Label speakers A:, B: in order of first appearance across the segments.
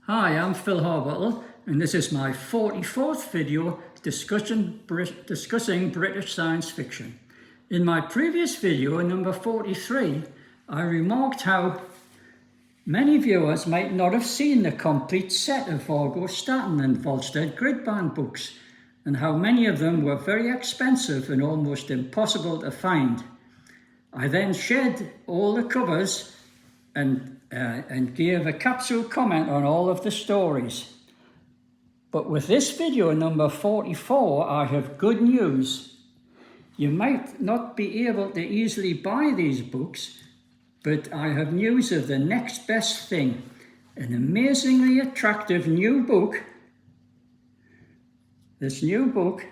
A: Hi, I'm Phil Harbottle, and this is my 44th video discussing British science fiction. In my previous video, number 43, I remarked how many viewers might not have seen the complete set of Vargo Staton and Volstead Gridband books, and how many of them were very expensive and almost impossible to find. I then shared all the covers and gave a capsule comment on all of the stories. But with this video number 44, I have good news. You might not be able to easily buy these books, but I have news of the next best thing. An amazingly attractive new book. This new book,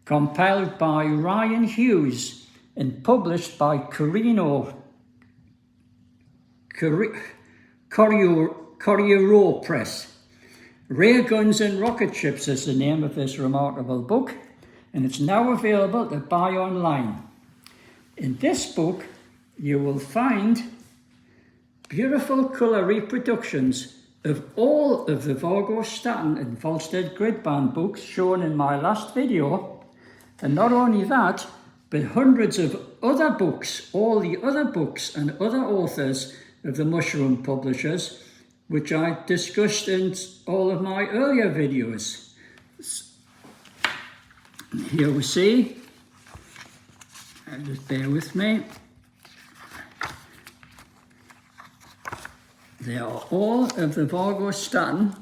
A: compiled by Ryan Hughes and published by Corriero Press. Rayguns Rocketships is the name of this remarkable book, and it's now available to buy online. In this book, you will find beautiful colour reproductions of all of the Vargo Staton and Volstead Gridband books shown in my last video, and not only that, but hundreds of other books, all the other books and other authors of the mushroom publishers, which I discussed in all of my earlier videos. Here we see, just bear with me, they are all of the Vargo Staton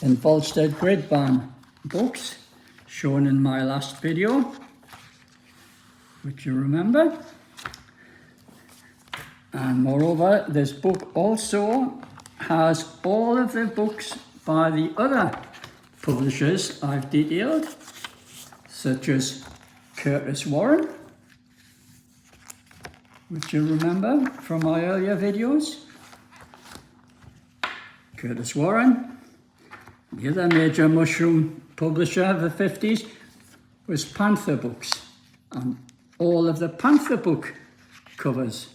A: and Volstead Gridband books shown in my last video, which you remember. And moreover, this book also has all of the books by the other publishers I've detailed, such as Curtis Warren, which you remember from my earlier videos. Curtis Warren, the other major mushroom publisher of the 50s, was Panther Books, and all of the Panther book covers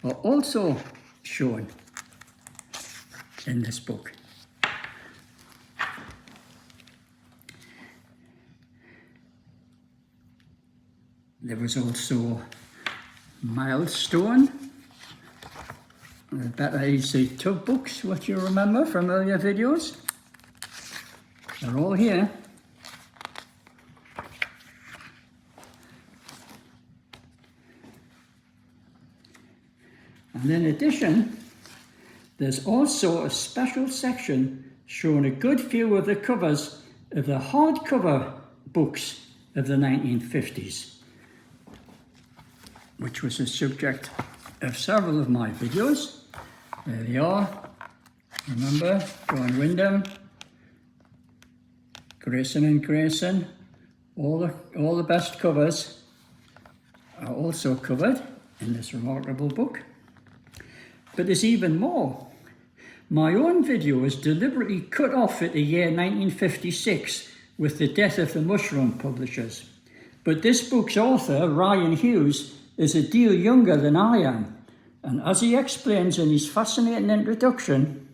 A: are also shown in this book. There was also Milestone, the Better Easy Tub books, which you remember from earlier videos. They're all here. And in addition, there's also a special section showing a good few of the covers of the hardcover books of the 1950s, which was the subject of several of my videos. There they are. Remember, John Wyndham, Grayson and Grayson, all the best covers are also covered in this remarkable book. But there's even more. My own video is deliberately cut off at the year 1956 with the death of the mushroom publishers. But this book's author, Ryan Hughes, is a deal younger than I am. And as he explains in his fascinating introduction,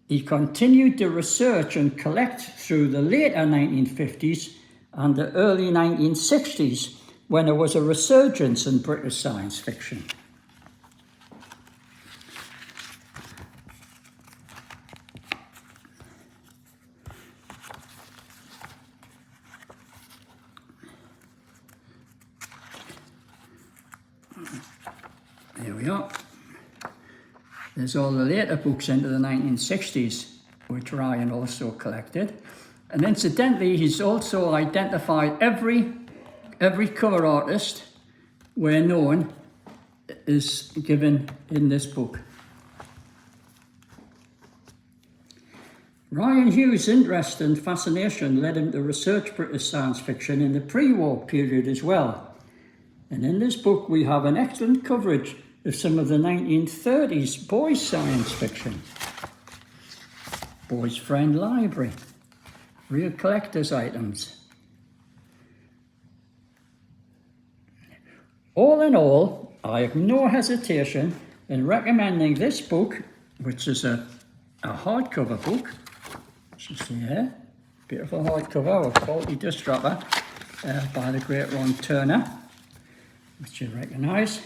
A: he continued to research and collect through the later 1950s and the early 1960s, when there was a resurgence in British science fiction. There we are. There's all the later books into the 1960s, which Ryan also collected. And incidentally, he's also identified every cover artist where known is given in this book. Ryan Hughes' interest and fascination led him to research British science fiction in the pre-war period as well. And in this book, we have an excellent coverage of some of the 1930s boys' science fiction. Boys' Friend Library, real collector's items. All in all, I have no hesitation in recommending this book, which is a a hardcover book, as you see here. Beautiful hardcover with quality dust wrapper by the great Ron Turner, which you recognise.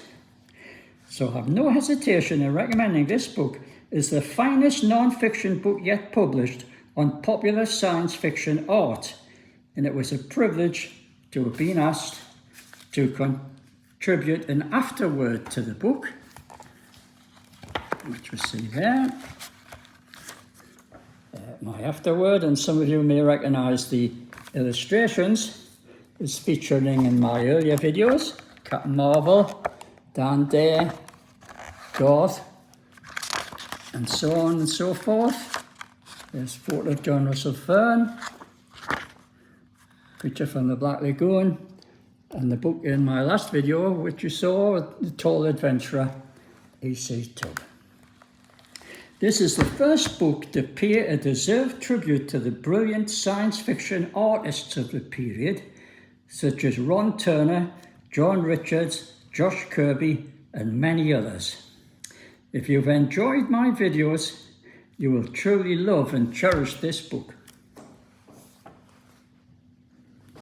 A: So I have no hesitation in recommending this book as the finest non-fiction book yet published on popular science fiction art, and it was a privilege to have been asked to contribute an afterword to the book, which we see there. My afterword, and some of you may recognise the illustrations, is featuring in my earlier videos. Captain Marvel, Dan Dare, Garth, and so on and so forth. There's a photo of John Russell Fern, picture from the Black Lagoon, and the book in my last video, which you saw, The Tall Adventurer, E.C. Tubb. This is the first book to pay a deserved tribute to the brilliant science fiction artists of the period, such as Ron Turner, John Richards, Josh Kirby, and many others. If you've enjoyed my videos, you will truly love and cherish this book.